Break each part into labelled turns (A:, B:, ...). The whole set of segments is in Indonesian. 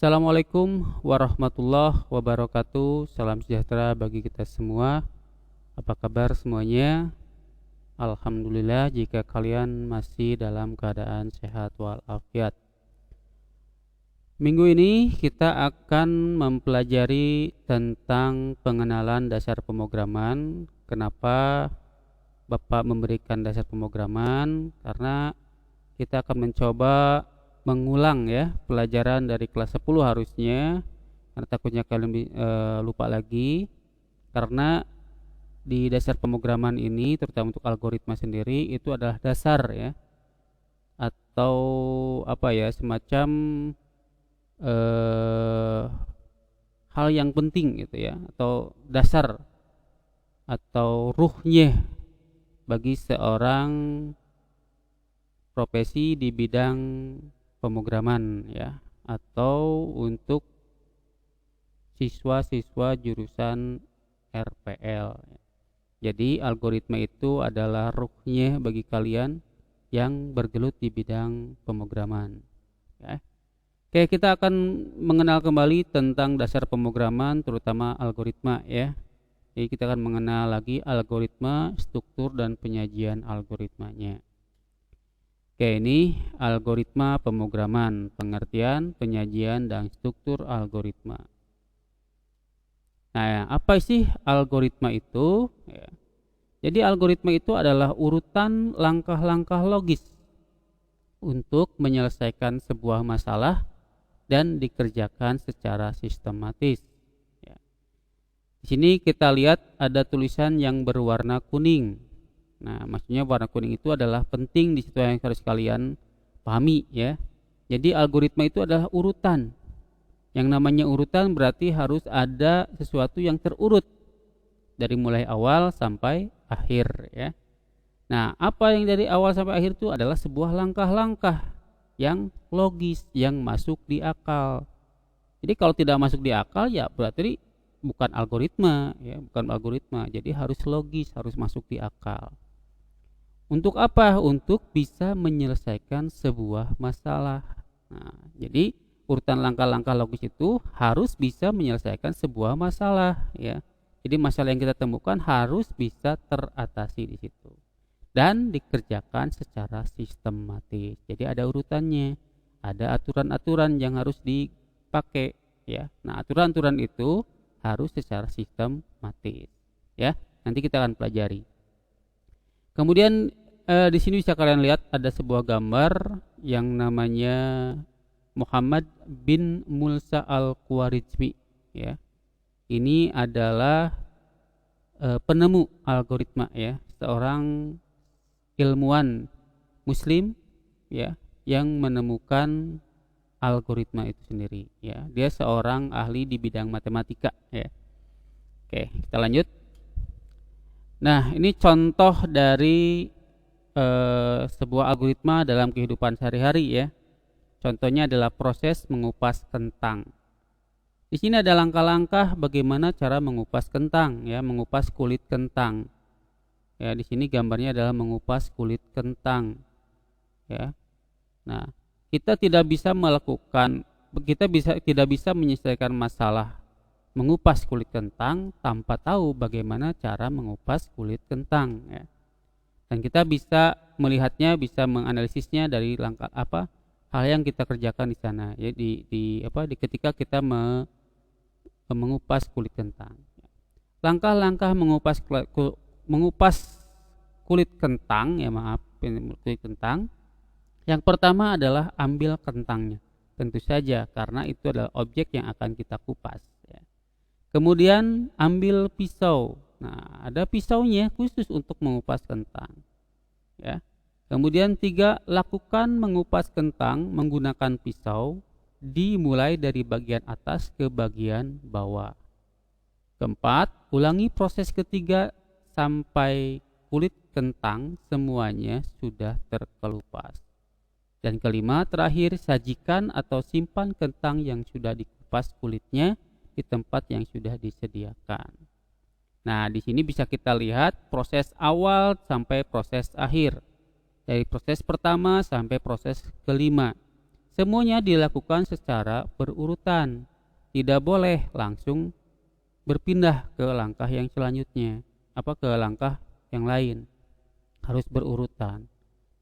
A: Assalamualaikum warahmatullahi wabarakatuh. Salam sejahtera bagi kita semua. Apa kabar semuanya? Alhamdulillah jika kalian masih dalam keadaan sehat walafiat. Minggu ini kita akan mempelajari tentang pengenalan dasar pemrograman. Kenapa Bapak memberikan dasar pemrograman? Karena kita akan mencoba mengulang ya pelajaran dari kelas 10 harusnya, karena takutnya kalian lupa lagi. Karena di dasar pemrograman ini terutama untuk algoritma sendiri itu adalah dasar ya, atau apa ya, semacam hal yang penting gitu ya, atau dasar atau ruhnya bagi seorang profesi di bidang pemrograman ya, atau untuk siswa-siswa jurusan RPL. Jadi algoritma itu adalah ruhnya bagi kalian yang bergelut di bidang pemrograman ya. Oke, kita akan mengenal kembali tentang dasar pemrograman terutama algoritma ya. Jadi kita akan mengenal lagi algoritma, struktur dan penyajian algoritmanya. Oke, ini algoritma pemrograman, pengertian, penyajian, dan struktur algoritma. Nah, apa sih algoritma itu? Ya. Jadi algoritma itu adalah urutan langkah-langkah logis untuk menyelesaikan sebuah masalah dan dikerjakan secara sistematis. Ya. Di sini kita lihat ada tulisan yang berwarna kuning. Nah, maksudnya warna kuning itu adalah penting di situ yang harus kalian pahami ya. Jadi algoritma itu adalah urutan. Yang namanya urutan berarti harus ada sesuatu yang terurut dari mulai awal sampai akhir ya. Nah, apa yang dari awal sampai akhir itu adalah sebuah langkah-langkah yang logis, yang masuk di akal. Jadi kalau tidak masuk di akal ya berarti bukan algoritma ya, bukan algoritma. Jadi harus logis, harus masuk di akal. Untuk apa? Untuk bisa menyelesaikan sebuah masalah. Nah, jadi urutan langkah-langkah logis itu harus bisa menyelesaikan sebuah masalah ya. Jadi masalah yang kita temukan harus bisa teratasi di situ dan dikerjakan secara sistematis. Jadi ada urutannya, ada aturan-aturan yang harus dipakai ya. Nah, aturan-aturan itu harus secara sistematis ya. Nanti kita akan pelajari. Kemudian di sini bisa kalian lihat ada sebuah gambar yang namanya Muhammad bin Musa al-Khwarizmi ya. Ini adalah penemu algoritma ya, seorang ilmuwan muslim ya yang menemukan algoritma itu sendiri ya. Dia seorang ahli di bidang matematika ya. Oke, kita lanjut. Nah, ini contoh dari sebuah algoritma dalam kehidupan sehari-hari ya. Contohnya adalah proses mengupas kentang. Di sini ada langkah-langkah bagaimana cara mengupas kentang ya, mengupas kulit kentang. Ya, di sini gambarnya adalah mengupas kulit kentang. Ya. Nah, kita tidak bisa menyelesaikan masalah mengupas kulit kentang tanpa tahu bagaimana cara mengupas kulit kentang ya. Dan kita bisa melihatnya, bisa menganalisisnya dari langkah apa hal yang kita kerjakan di sana ya, ketika kita mengupas kulit kentang. Langkah-langkah mengupas kulit kentang ya, kulit kentang. Yang pertama adalah ambil kentangnya. Tentu saja karena itu adalah objek yang akan kita kupas ya. Kemudian ambil pisau. Nah, ada pisaunya khusus untuk mengupas kentang ya. Kemudian 3, lakukan mengupas kentang menggunakan pisau dimulai dari bagian atas ke bagian bawah. Keempat, ulangi proses ketiga sampai kulit kentang semuanya sudah terkelupas. Dan kelima, terakhir sajikan atau simpan kentang yang sudah dikupas kulitnya di tempat yang sudah disediakan. Nah, di sini bisa kita lihat proses awal sampai proses akhir. Dari proses pertama sampai proses kelima. semuanya dilakukan secara berurutan. Tidak boleh langsung berpindah ke langkah yang selanjutnya, ke langkah yang lain. Harus berurutan.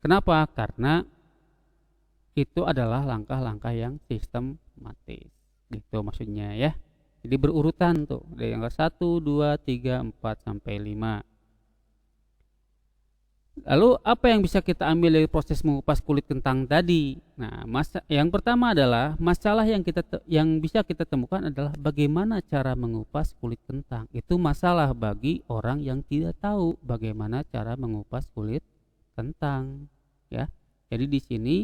A: Kenapa? Karena itu adalah langkah-langkah yang sistematis. Gitu maksudnya ya. Jadi berurutan tuh dari angka 1, 2, 3, 4 sampai 5. Lalu apa yang bisa kita ambil dari proses mengupas kulit kentang tadi? Nah, yang pertama adalah masalah yang bisa kita temukan adalah bagaimana cara mengupas kulit kentang. Itu masalah bagi orang yang tidak tahu bagaimana cara mengupas kulit kentang, ya. Jadi di sini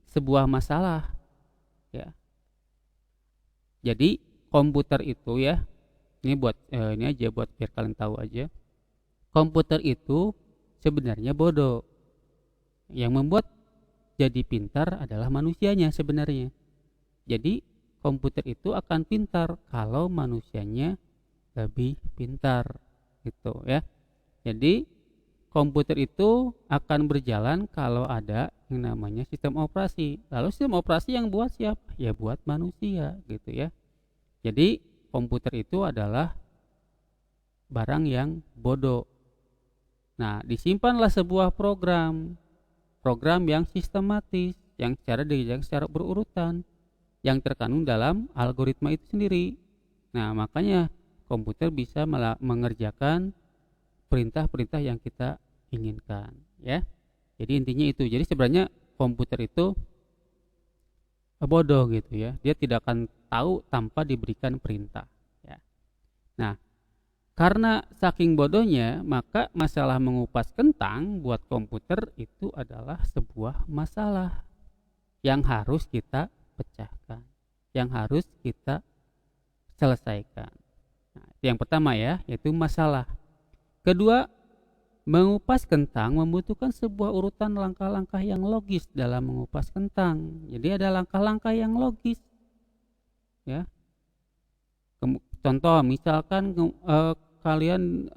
A: sebuah masalah, ya. Jadi komputer itu ya, ini aja buat biar kalian tahu aja. Komputer itu sebenarnya bodoh. Yang membuat jadi pintar adalah manusianya sebenarnya. Jadi komputer itu akan pintar kalau manusianya lebih pintar, gitu ya. Jadi komputer itu akan berjalan kalau ada yang namanya sistem operasi. Lalu sistem operasi yang buat siapa? Ya buat manusia, gitu ya. Jadi komputer itu adalah barang yang bodoh. Nah, disimpanlah sebuah program yang sistematis, yang secara berurutan, yang terkandung dalam algoritma itu sendiri. Nah, makanya komputer bisa mengerjakan perintah-perintah yang kita inginkan, ya. Jadi intinya itu. Jadi sebenarnya komputer itu bodoh gitu ya. Dia tidak akan tahu tanpa diberikan perintah, ya. Nah, karena saking bodohnya, maka masalah mengupas kentang buat komputer itu adalah sebuah masalah yang harus kita pecahkan, yang harus kita selesaikan. Nah, itu yang pertama ya, yaitu masalah. Kedua, mengupas kentang membutuhkan sebuah urutan langkah-langkah yang logis dalam mengupas kentang. Jadi ada langkah-langkah yang logis, ya. Contoh misalkan kalian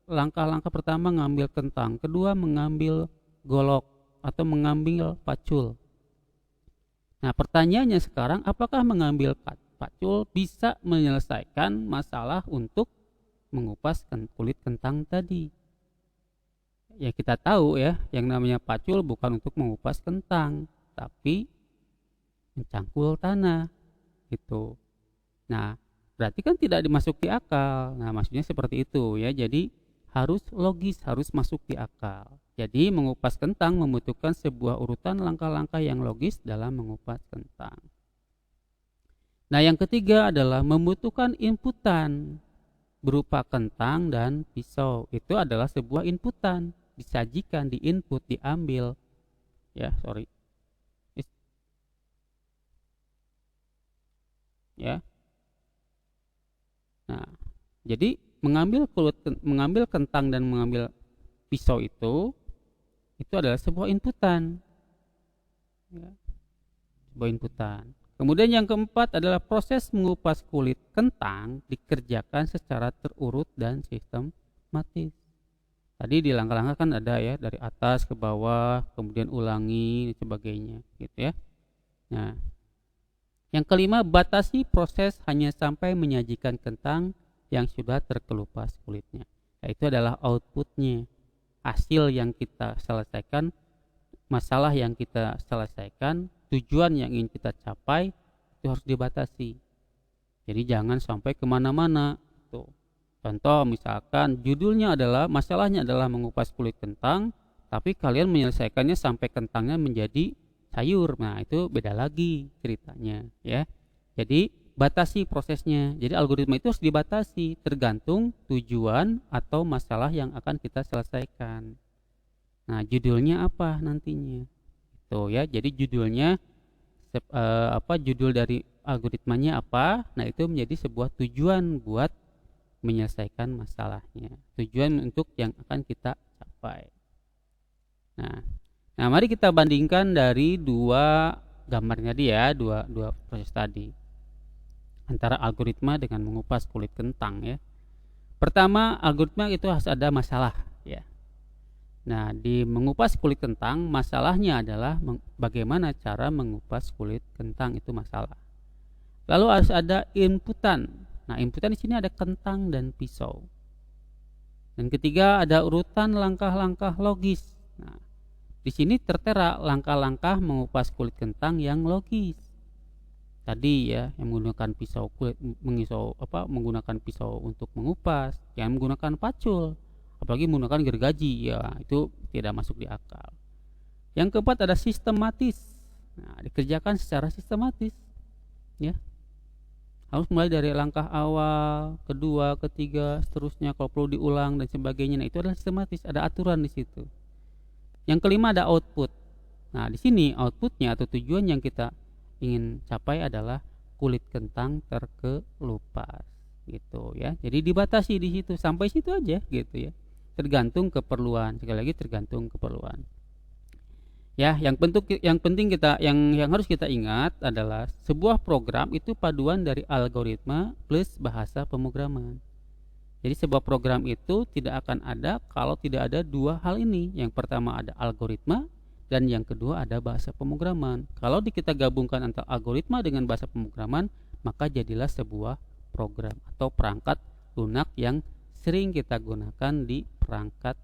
A: langkah-langkah pertama mengambil kentang, kedua mengambil golok atau mengambil pacul. Nah, pertanyaannya sekarang, apakah mengambil pacul bisa menyelesaikan masalah untuk mengupas kulit kentang tadi? Ya kita tahu ya, yang namanya pacul bukan untuk mengupas kentang, tapi mencangkul tanah gitu. Nah, berarti kan tidak dimasuki akal. Nah, maksudnya seperti itu ya. Jadi harus logis, harus masuk di akal. Jadi mengupas kentang membutuhkan sebuah urutan langkah-langkah yang logis dalam mengupas kentang. Nah, yang ketiga adalah membutuhkan inputan berupa kentang dan pisau. Itu adalah sebuah inputan, disajikan, diinput, diambil. Ya, sorry. Ya. Nah, jadi mengambil kentang dan mengambil pisau itu adalah sebuah inputan, ya, sebuah inputan. Kemudian yang keempat adalah proses mengupas kulit kentang dikerjakan secara terurut dan sistematis. Tadi di langkah-langkah kan ada ya, dari atas ke bawah, kemudian ulangi dan sebagainya, gitu ya. Nah, yang kelima, batasi proses hanya sampai menyajikan kentang yang sudah terkelupas kulitnya. Itu adalah outputnya, hasil yang kita selesaikan, masalah yang kita selesaikan, tujuan yang ingin kita capai, itu harus dibatasi. Jadi jangan sampai kemana-mana. Tuh. Contoh misalkan judulnya adalah, masalahnya adalah mengupas kulit kentang, tapi kalian menyelesaikannya sampai kentangnya menjadi sayur. Nah, itu beda lagi ceritanya ya. Jadi batasi prosesnya. Jadi algoritma itu harus dibatasi tergantung tujuan atau masalah yang akan kita selesaikan. Nah, judulnya apa nantinya? Itu ya. Jadi judulnya judul dari algoritmanya apa? Nah, itu menjadi sebuah tujuan buat menyelesaikan masalahnya. Tujuan untuk yang akan kita capai. Nah, mari kita bandingkan dari dua gambarnya dia, dua proses tadi, antara algoritma dengan mengupas kulit kentang ya. Pertama, algoritma itu harus ada masalah ya. Nah, di mengupas kulit kentang, masalahnya adalah bagaimana cara mengupas kulit kentang, itu masalah. Lalu harus ada inputan. Nah, inputan di sini ada kentang dan pisau. Dan ketiga ada urutan langkah-langkah logis. Nah, di sini tertera langkah-langkah mengupas kulit kentang yang logis. Tadi ya, yang menggunakan pisau kulit, menggunakan pisau untuk mengupas, yang menggunakan pacul, apalagi menggunakan gergaji, ya itu tidak masuk di akal. Yang keempat ada sistematis. Nah, dikerjakan secara sistematis, ya. Harus mulai dari langkah awal, kedua, ketiga, seterusnya, kalau perlu diulang dan sebagainya. Nah, itu adalah sistematis, ada aturan di situ. Yang kelima ada output. Nah, di sini outputnya atau tujuan yang kita ingin capai adalah kulit kentang terkelupas, gitu ya. Jadi dibatasi di situ, sampai situ aja, gitu ya. Tergantung keperluan, sekali lagi tergantung keperluan. Ya, yang penting kita yang harus kita ingat adalah sebuah program itu paduan dari algoritma plus bahasa pemrograman. Jadi sebuah program itu tidak akan ada kalau tidak ada dua hal ini. Yang pertama ada algoritma dan yang kedua ada bahasa pemrograman. Kalau kita gabungkan antara algoritma dengan bahasa pemrograman, maka jadilah sebuah program atau perangkat lunak yang sering kita gunakan di perangkat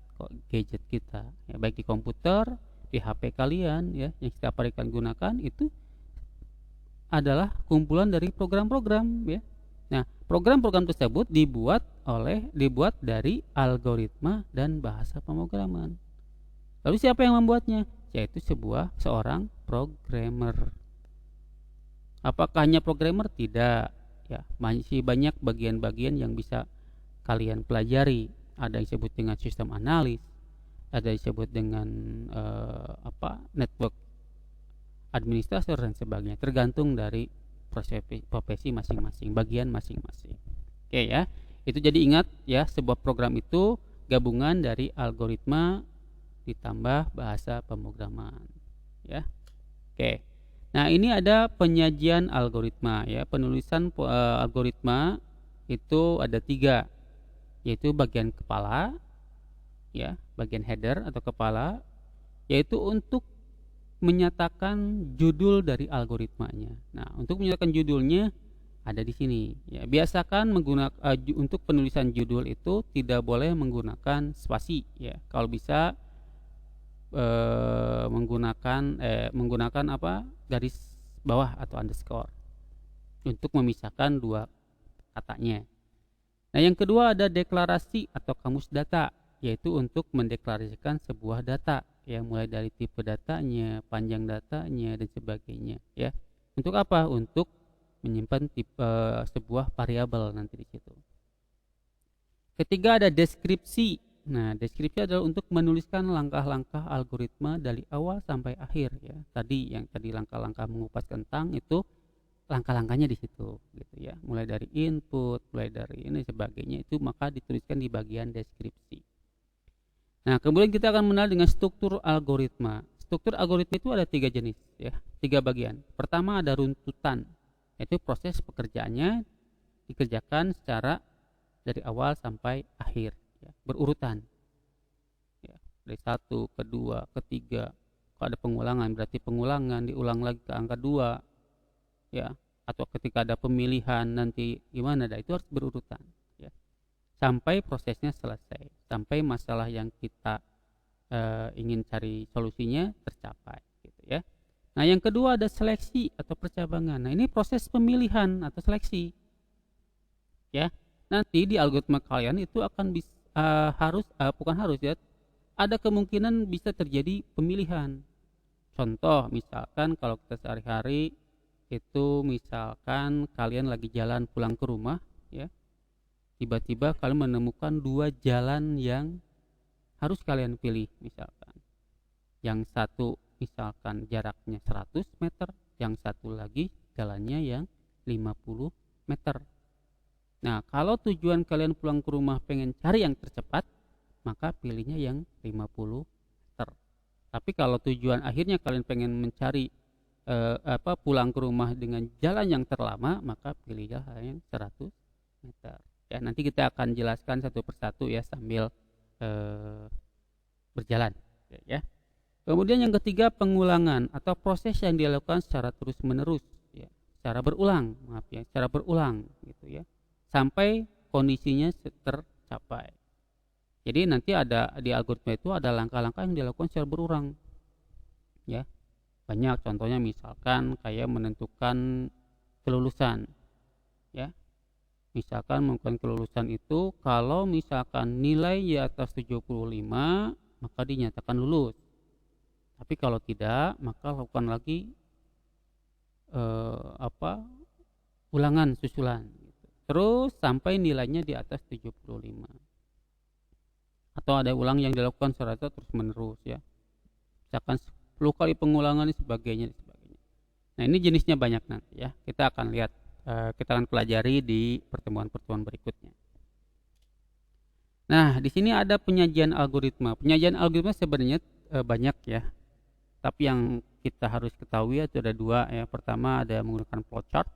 A: gadget kita. Ya, baik di komputer, di HP kalian ya, yang setiap hari kalian gunakan itu adalah kumpulan dari program-program ya. Nah, program-program tersebut dibuat dari algoritma dan bahasa pemrograman. Lalu siapa yang membuatnya? Yaitu seorang programmer. Apakah hanya programmer? Tidak. Ya, masih banyak bagian-bagian yang bisa kalian pelajari. Ada yang disebut dengan sistem analis, ada disebut dengan network administrator dan sebagainya, tergantung dari profesi masing-masing, bagian masing-masing. Oke ya, itu jadi ingat ya, sebuah program itu gabungan dari algoritma ditambah bahasa pemrograman ya. Oke, nah ini ada penyajian algoritma ya. Penulisan algoritma itu ada 3, yaitu bagian kepala ya, bagian header atau kepala, yaitu untuk menyatakan judul dari algoritmanya. Nah, untuk menyatakan judulnya ada di sini ya. Biasakan untuk penulisan judul itu tidak boleh menggunakan spasi ya. Kalau bisa menggunakan garis bawah atau underscore untuk memisahkan dua katanya. Nah, yang kedua ada deklarasi atau kamus data, yaitu untuk mendeklarasikan sebuah data ya, mulai dari tipe datanya, panjang datanya dan sebagainya ya. Untuk apa? Untuk menyimpan sebuah variabel nanti di situ. Ketiga ada deskripsi. Nah, deskripsi adalah untuk menuliskan langkah-langkah algoritma dari awal sampai akhir ya. Tadi langkah-langkah mengupas kentang itu langkah-langkahnya di situ gitu ya. Mulai dari input, mulai dari ini sebagainya, itu maka dituliskan di bagian deskripsi. Nah, kemudian kita akan mengenal dengan struktur algoritma. Struktur algoritma itu ada 3 jenis ya, 3 bagian. Pertama ada runtutan, yaitu proses pekerjaannya dikerjakan secara dari awal sampai akhir ya, berurutan ya, dari 1, kedua, ketiga. Kalau ada pengulangan berarti pengulangan diulang lagi ke angka 2 ya, atau ketika ada pemilihan nanti gimana, itu harus berurutan ya, sampai prosesnya selesai, sampai masalah yang kita ingin cari solusinya tercapai gitu ya. Nah, yang kedua ada seleksi atau percabangan. Nah, ini proses pemilihan atau seleksi ya. Nanti di algoritma kalian itu akan bukan harus ya, ada kemungkinan bisa terjadi pemilihan. Contoh misalkan kalau kita sehari-hari itu, misalkan kalian lagi jalan pulang ke rumah ya, tiba-tiba kalian menemukan 2 jalan yang harus kalian pilih. Misalkan yang satu misalkan jaraknya 100 meter, yang satu lagi jalannya yang 50 meter. Nah, kalau tujuan kalian pulang ke rumah pengen cari yang tercepat, maka pilihnya yang 50 meter. Tapi kalau tujuan akhirnya kalian pengen mencari pulang ke rumah dengan jalan yang terlama, maka pilihlah yang 100 meter. Ya, nanti kita akan jelaskan satu persatu ya, sambil berjalan, ya. Kemudian yang ketiga, pengulangan atau proses yang dilakukan secara terus-menerus, ya, secara berulang, secara berulang gitu ya, sampai kondisinya tercapai. Jadi nanti ada di algoritma itu ada langkah-langkah yang dilakukan secara berulang, ya. Banyak contohnya, misalkan kayak menentukan kelulusan, ya. Misalkan menentukan kelulusan itu kalau misalkan nilai di atas 75 maka dinyatakan lulus. Tapi kalau tidak, maka lakukan lagi ulangan susulan gitu. Terus sampai nilainya di atas 75. Atau ada ulang yang dilakukan secara terus menerus, ya. Misalkan 10 kali pengulangan dan sebagainya. Nah, ini jenisnya banyak nanti, ya. Kita akan lihat, kita akan pelajari di pertemuan-pertemuan berikutnya. Nah, di sini ada penyajian algoritma. Penyajian algoritma sebenarnya banyak, ya. Tapi yang kita harus ketahui itu ada dua, ya. Pertama ada menggunakan flowchart,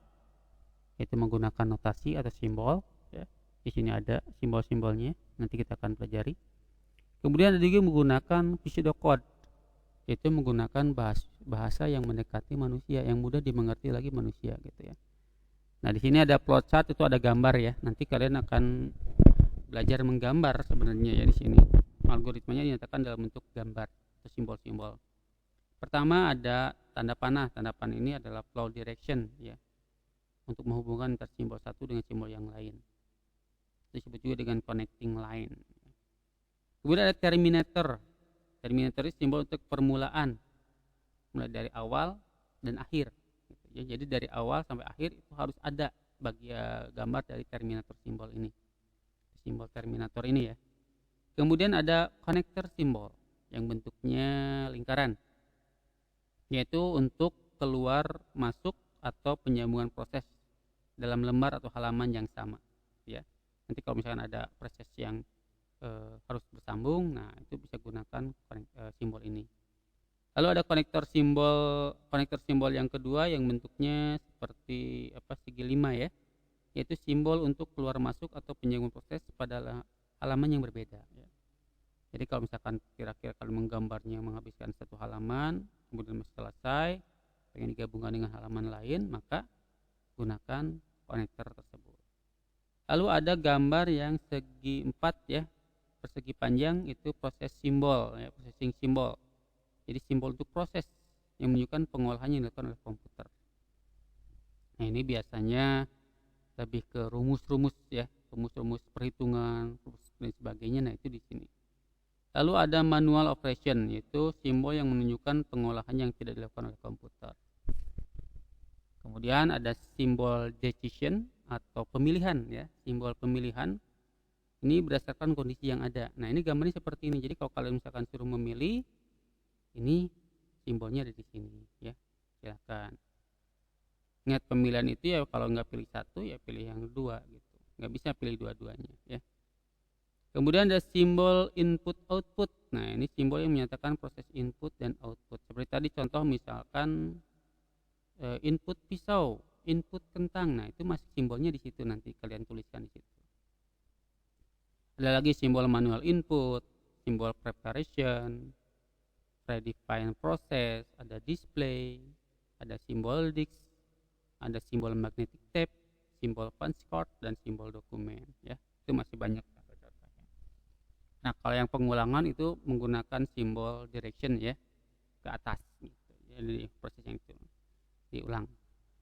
A: yaitu menggunakan notasi atau simbol, ya. Di sini ada simbol-simbolnya, nanti kita akan pelajari. Kemudian ada juga menggunakan pseudocode, yaitu menggunakan bahasa yang mendekati manusia, yang mudah dimengerti lagi manusia gitu, ya. Nah, di sini ada flowchart, itu ada gambar, ya. Nanti kalian akan belajar menggambar sebenarnya, ya. Di sini algoritmanya dinyatakan dalam bentuk gambar atau simbol-simbol. Pertama ada tanda panah. Tanda panah ini adalah flow direction, ya, untuk menghubungkan antara simbol satu dengan simbol yang lain. Disebut juga dengan connecting line. Kemudian ada terminator. Terminator itu simbol untuk permulaan, mulai dari awal dan akhir. Ya, jadi dari awal sampai akhir itu harus ada bagian gambar dari terminator simbol ini. Simbol terminator ini, ya. Kemudian ada connector simbol yang bentuknya lingkaran, yaitu untuk keluar masuk atau penyambungan proses dalam lembar atau halaman yang sama, ya. Nanti kalau misalkan ada proses yang harus bersambung, nah itu bisa gunakan simbol ini. Lalu ada konektor simbol yang kedua yang bentuknya seperti segi 5, ya, yaitu simbol untuk keluar masuk atau penyambungan proses pada halaman yang berbeda, ya. Jadi kalau misalkan kira-kira kalau menggambarnya menghabiskan satu halaman, kemudian selesai, pengen digabungkan dengan halaman lain, maka gunakan konektor tersebut. Lalu ada gambar yang segi 4, ya, persegi panjang, itu proses simbol, ya, processing simbol. Jadi simbol untuk proses yang menunjukkan pengolahan yang dilakukan oleh komputer. Nah, ini biasanya lebih ke rumus-rumus, ya, rumus-rumus perhitungan dan sebagainya. Nah, itu di sini. Lalu ada manual operation, yaitu simbol yang menunjukkan pengolahan yang tidak dilakukan oleh komputer. Kemudian ada simbol decision atau pemilihan, ya, simbol pemilihan. Ini berdasarkan kondisi yang ada. Nah, ini gambarnya seperti ini. Jadi kalau kalian misalkan suruh memilih, ini simbolnya ada di sini, ya. Silakan. Ingat, pemilihan itu ya kalau nggak pilih satu ya pilih yang kedua gitu. Nggak bisa pilih dua-duanya, ya. Kemudian ada simbol input output. Nah, ini simbol yang menyatakan proses input dan output. Seperti tadi contoh misalkan input pisau, input kentang. Nah, itu masih simbolnya di situ, nanti kalian tuliskan di situ. Ada lagi simbol manual input, simbol preparation, predefined process, ada display, ada simbol disk, ada simbol magnetic tape, simbol punch card, dan simbol dokumen, ya. Itu masih banyak contoh-contohnya. Nah, kalau yang pengulangan itu menggunakan simbol direction, ya, ke atas gitu. Jadi prosesnya itu diulang.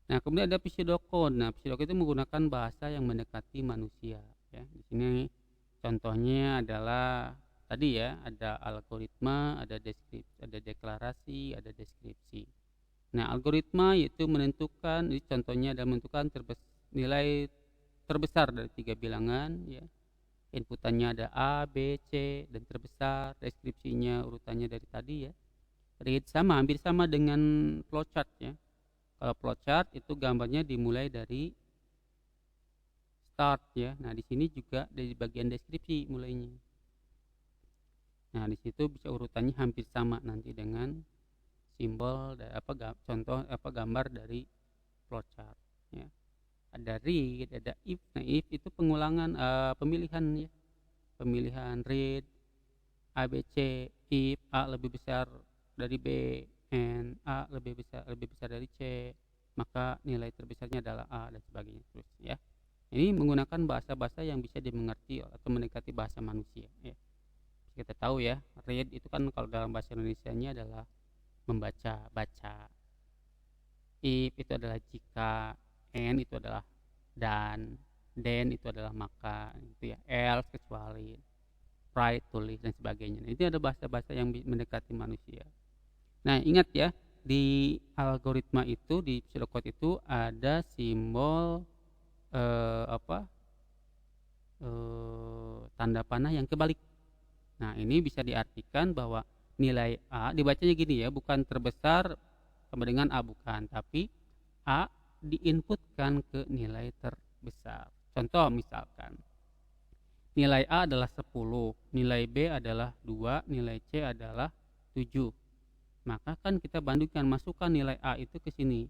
A: Nah, kemudian ada pseudocode. Nah, pseudocode itu menggunakan bahasa yang mendekati manusia, ya. Di sini contohnya adalah tadi, ya, ada algoritma, ada deskripsi, ada deklarasi, ada deskripsi. Nah, algoritma yaitu menentukan, ini contohnya adalah menentukan nilai terbesar dari 3 bilangan, ya. Inputannya ada A, B, C, dan terbesar. Deskripsinya urutannya dari tadi, ya. Read hampir sama dengan flowchart, ya. Kalau flowchart itu gambarnya dimulai dari start, ya. Nah, di sini juga dari bagian deskripsi mulainya. Nah, di situ bisa urutannya hampir sama nanti dengan simbol contoh gambar dari flowchart, ya. Ada read, ada if. Nah, if itu pengulangan pemilihan, ya. Pemilihan read, A, B, C, if A lebih besar dari B and A lebih besar dari C, maka nilai terbesarnya adalah A dan sebagainya terus ya. Ini menggunakan bahasa-bahasa yang bisa dimengerti atau mendekati bahasa manusia ya. Kita tahu ya, read itu kan kalau dalam bahasa Indonesianya adalah membaca, baca. If itu adalah jika, and itu adalah dan, then itu adalah maka, itu ya, else kekuali, write tulis dan sebagainya. Nah, itu ada bahasa-bahasa yang mendekati manusia. Nah, ingat ya, di algoritma itu, di pseudocode itu ada simbol tanda panah yang kebalik. Nah, ini bisa diartikan bahwa nilai A dibacanya gini ya, bukan terbesar sama dengan A, bukan, tapi A diinputkan ke nilai terbesar. Contoh misalkan nilai A adalah 10, nilai B adalah 2, nilai C adalah 7. Maka kan kita bandingkan, masukkan nilai A itu ke sini.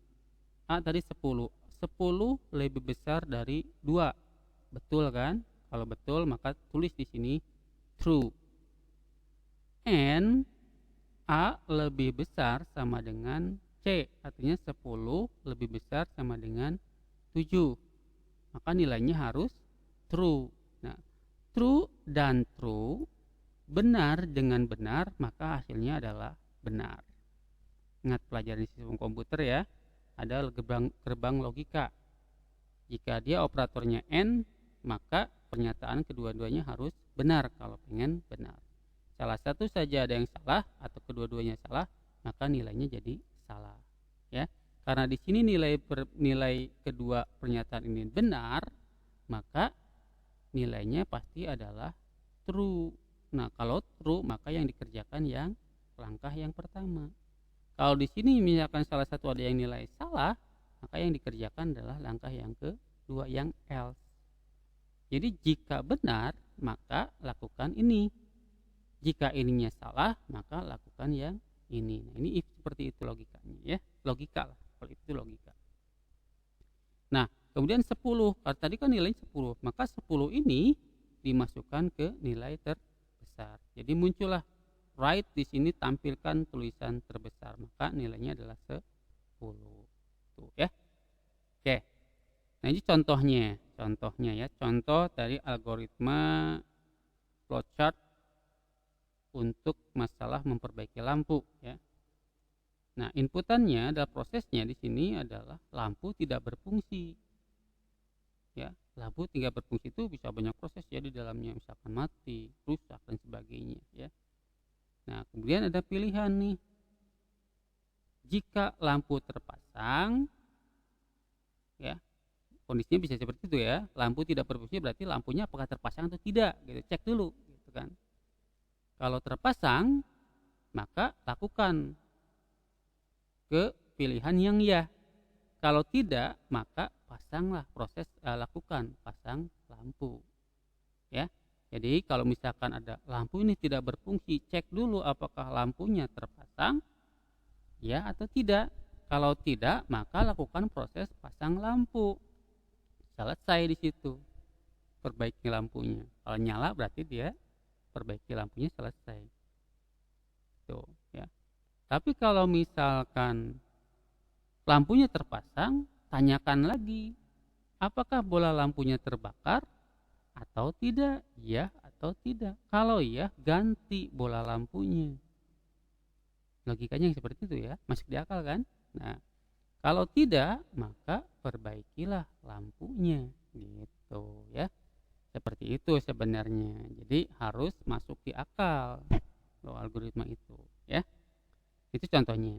A: A tadi 10. 10 lebih besar dari 2. Betul kan? Kalau betul maka tulis di sini true. And A lebih besar sama dengan C, artinya 10 lebih besar sama dengan 7. Maka nilainya harus true. Nah, true dan true, benar dengan benar, maka hasilnya adalah benar. Ingat pelajaran sistem komputer ya, ada gerbang logika. Jika dia operatornya N, maka pernyataan kedua-duanya harus benar kalau pengen benar. Salah satu saja ada yang salah atau kedua-duanya salah, maka nilainya jadi salah ya. Karena di sini nilai kedua pernyataan ini benar, maka nilainya pasti adalah true. Nah, kalau true maka yang dikerjakan yang langkah yang pertama. Kalau di sini misalkan salah satu ada yang nilai salah, maka yang dikerjakan adalah langkah yang kedua yang else. Jadi jika benar maka lakukan ini. Jika ininya salah maka lakukan yang ini. Nah, ini if seperti itu logikanya ya. Logika lah, kalau itu logika. Nah, kemudian 10, kalau tadi kan nilai 10, maka 10 ini dimasukkan ke nilai terbesar. Jadi muncullah write di sini, tampilkan tulisan terbesar, maka nilainya adalah 10. Tuh ya. Oke. Nah, ini contohnya ya. Contoh dari algoritma flowchart untuk masalah memperbaiki lampu ya. Nah, inputannya adalah prosesnya di sini adalah lampu tidak berfungsi. Ya, lampu tidak berfungsi itu bisa banyak proses ya di dalamnya, misalkan mati, rusak dan sebagainya ya. Nah, kemudian ada pilihan nih. Jika lampu terpasang ya, kondisinya bisa seperti itu ya. Lampu tidak berfungsi berarti lampunya apakah terpasang atau tidak gitu. Cek dulu gitu kan. Kalau terpasang, maka lakukan ke pilihan yang ya. Kalau tidak, maka pasanglah lakukan pasang lampu. Ya. Jadi kalau misalkan ada lampu ini tidak berfungsi, cek dulu apakah lampunya terpasang ya atau tidak. Kalau tidak, maka lakukan proses pasang lampu. Selesai di situ. Perbaiki lampunya. Kalau nyala berarti dia perbaiki lampunya, selesai. Tuh, ya. Tapi kalau misalkan lampunya terpasang, tanyakan lagi, apakah bola lampunya terbakar atau tidak? Ya atau tidak. Kalau iya, ganti bola lampunya. Logikanya seperti itu ya, masuk di akal kan? Nah, kalau tidak, maka perbaikilah lampunya, gitu ya. Seperti itu sebenarnya. Jadi harus masuk di akal loh algoritma itu ya. Itu contohnya.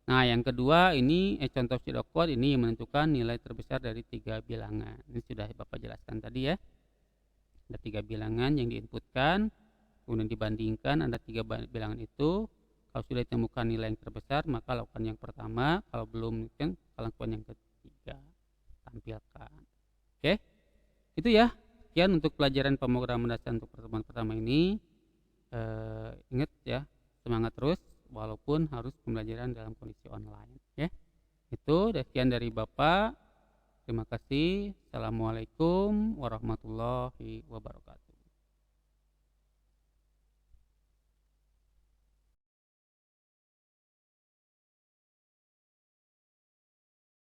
A: Nah, yang kedua ini contoh pseudocode ini menentukan nilai terbesar dari 3 bilangan. Ini sudah Bapak jelaskan tadi ya. Ada 3 bilangan yang diinputkan, kemudian dibandingkan ada 3 bilangan itu. Kalau sudah ditemukan nilai yang terbesar, maka lakukan yang pertama. Kalau belum, mungkin lakukan yang ketiga. Tampilkan. Oke. Itu ya. Sekian untuk pelajaran pemrograman dasar untuk pertemuan pertama ini. Ingat ya, semangat terus walaupun harus pembelajaran dalam kondisi online ya. Itu sekian dari Bapak. Terima kasih. Assalamualaikum warahmatullahi wabarakatuh.